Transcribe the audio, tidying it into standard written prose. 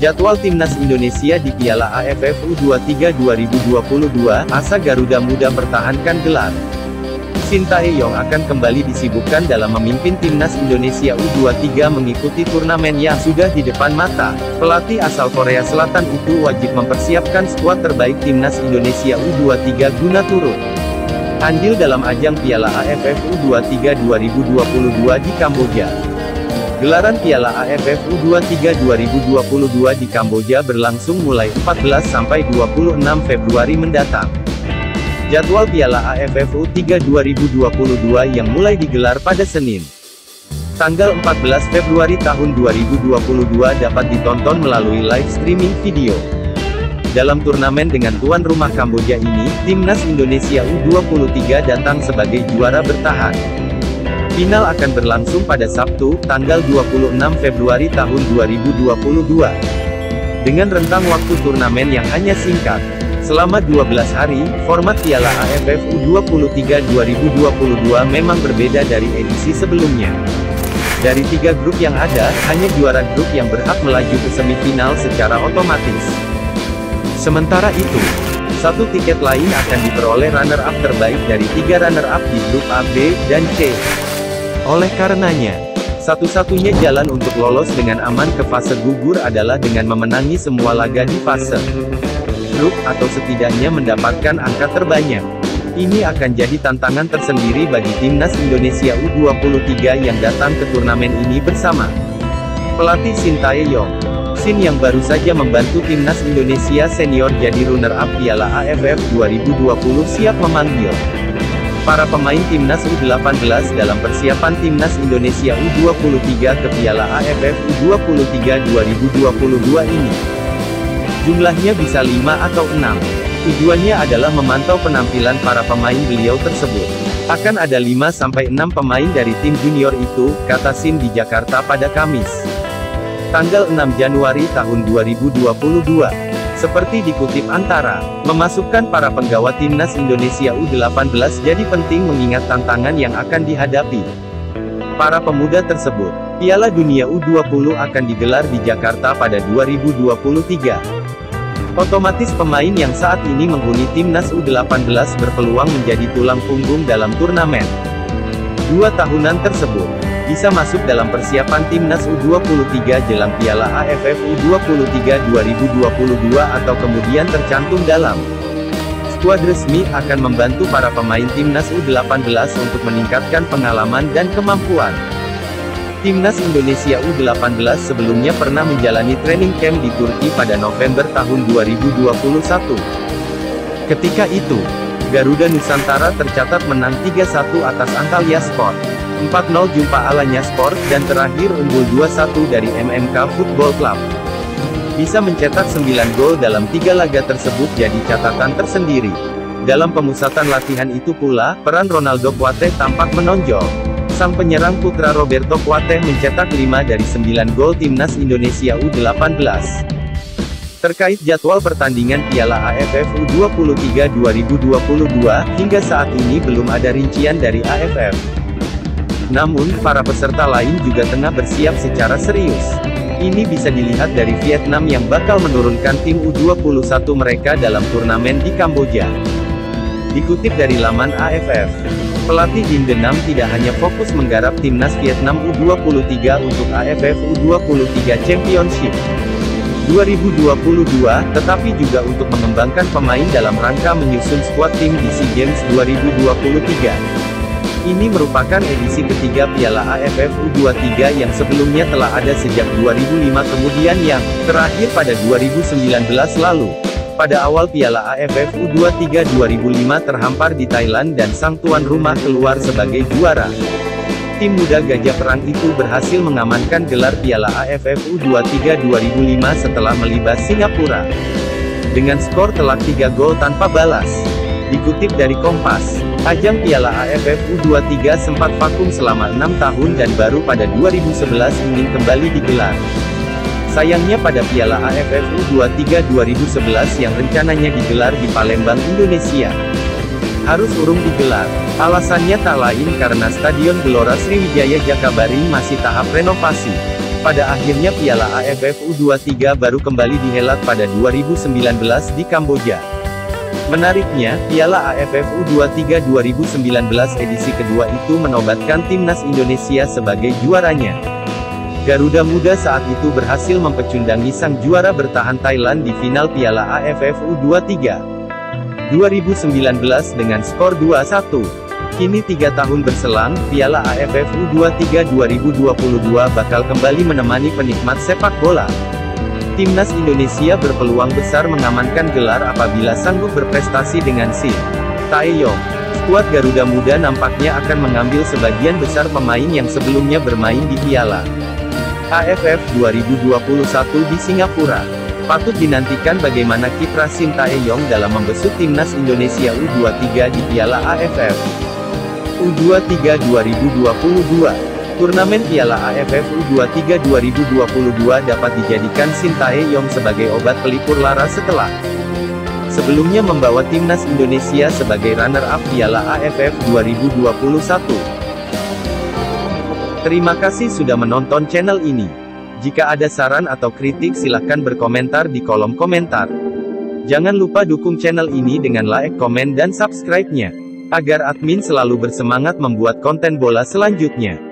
Jadwal Timnas Indonesia di Piala AFF U23 2022, asa Garuda Muda pertahankan gelar. Sintayong akan kembali disibukkan dalam memimpin Timnas Indonesia U23 mengikuti turnamen yang sudah di depan mata. Pelatih asal Korea Selatan itu wajib mempersiapkan skuad terbaik Timnas Indonesia U23 guna turut andil dalam ajang Piala AFF U23 2022 di Kamboja. Gelaran Piala AFF U23 2022 di Kamboja berlangsung mulai 14 sampai 26 Februari mendatang. Jadwal Piala AFF U23 2022 yang mulai digelar pada Senin, tanggal 14 Februari tahun 2022 dapat ditonton melalui live streaming video. Dalam turnamen dengan tuan rumah Kamboja ini, Timnas Indonesia U23 datang sebagai juara bertahan. Final akan berlangsung pada Sabtu, tanggal 26 Februari tahun 2022. Dengan rentang waktu turnamen yang hanya singkat, selama 12 hari, format Piala AFF U23 2022 memang berbeda dari edisi sebelumnya. Dari 3 grup yang ada, hanya juara grup yang berhak melaju ke semifinal secara otomatis. Sementara itu, 1 tiket lain akan diperoleh runner-up terbaik dari 3 runner-up di grup A, B, dan C. Oleh karenanya, satu-satunya jalan untuk lolos dengan aman ke fase gugur adalah dengan memenangi semua laga di fase grup, atau setidaknya mendapatkan angka terbanyak. Ini akan jadi tantangan tersendiri bagi Timnas Indonesia U23 yang datang ke turnamen ini bersama pelatih Sintayong. Sin yang baru saja membantu Timnas Indonesia Senior jadi runner-up Piala AFF 2020 siap memanggil para pemain Timnas U18 dalam persiapan Timnas Indonesia U23 ke Piala AFF U23 2022 ini. Jumlahnya bisa 5 atau 6. Tujuannya adalah memantau penampilan para pemain beliau tersebut. Akan ada 5-6 pemain dari tim junior itu, kata Sin di Jakarta pada Kamis, tanggal 6 Januari tahun 2022. Seperti dikutip Antara, memasukkan para penggawa Timnas Indonesia U18 jadi penting mengingat tantangan yang akan dihadapi para pemuda tersebut. Piala Dunia U20 akan digelar di Jakarta pada 2023. Otomatis pemain yang saat ini menghuni Timnas U18 berpeluang menjadi tulang punggung dalam turnamen 2 tahunan tersebut, bisa masuk dalam persiapan Timnas U23 jelang Piala AFF U23 2022 atau kemudian tercantum dalam skuad resmi, akan membantu para pemain Timnas U18 untuk meningkatkan pengalaman dan kemampuan. Timnas Indonesia U18 sebelumnya pernah menjalani training camp di Turki pada November tahun 2021. Ketika itu, Garuda Nusantara tercatat menang 3-1 atas Antalyaspor, 4-0 jumpa Alanyaspor, dan terakhir unggul 2-1 dari MMK Football Club. Bisa mencetak 9 gol dalam 3 laga tersebut jadi catatan tersendiri. Dalam pemusatan latihan itu pula, peran Ronaldo Kuateh tampak menonjol. Sang penyerang putra Roberto Kuateh mencetak 5 dari 9 gol Timnas Indonesia U18. Terkait jadwal pertandingan Piala AFF U23 2022, hingga saat ini belum ada rincian dari AFF. Namun, para peserta lain juga tengah bersiap secara serius. Ini bisa dilihat dari Vietnam yang bakal menurunkan tim U21 mereka dalam turnamen di Kamboja. Dikutip dari laman AFF, pelatih Din Denam tidak hanya fokus menggarap timnas Vietnam U23 untuk AFF U23 Championship 2022, tetapi juga untuk mengembangkan pemain dalam rangka menyusun skuad tim di SEA Games 2023. Ini merupakan edisi ketiga Piala AFF U23 yang sebelumnya telah ada sejak 2005 kemudian yang terakhir pada 2019 lalu. Pada awal Piala AFF U23 2005 terhampar di Thailand dan sang tuan rumah keluar sebagai juara. Tim muda Gajah Perang itu berhasil mengamankan gelar Piala AFF U23 2005 setelah melibas Singapura dengan skor telak 3 gol tanpa balas. Dikutip dari Kompas, ajang Piala AFF U23 sempat vakum selama 6 tahun dan baru pada 2011 ingin kembali digelar. Sayangnya pada Piala AFF U23 2011 yang rencananya digelar di Palembang, Indonesia, harus urung digelar. Alasannya tak lain karena Stadion Gelora Sriwijaya Jakabaring masih tahap renovasi. Pada akhirnya Piala AFF U23 baru kembali dihelat pada 2019 di Kamboja. Menariknya, Piala AFF U23 2019 edisi kedua itu menobatkan timnas Indonesia sebagai juaranya. Garuda Muda saat itu berhasil mempecundangi sang juara bertahan Thailand di final Piala AFF U23 2019 dengan skor 2-1. Kini 3 tahun berselang, Piala AFF U23 2022 bakal kembali menemani penikmat sepak bola. Timnas Indonesia berpeluang besar mengamankan gelar apabila sanggup berprestasi dengan Sintayong. Skuad Garuda Muda nampaknya akan mengambil sebagian besar pemain yang sebelumnya bermain di Piala AFF 2021 di Singapura. Patut dinantikan bagaimana kiprah Sintayong dalam membesut timnas Indonesia U23 di Piala AFF U23 2022. Turnamen Piala AFF U23 2022 dapat dijadikan Sintayong sebagai obat pelipur lara setelah sebelumnya membawa timnas Indonesia sebagai runner-up Piala AFF 2021. Terima kasih sudah menonton channel ini. Jika ada saran atau kritik silahkan berkomentar di kolom komentar. Jangan lupa dukung channel ini dengan like, komen dan subscribe-nya, agar admin selalu bersemangat membuat konten bola selanjutnya.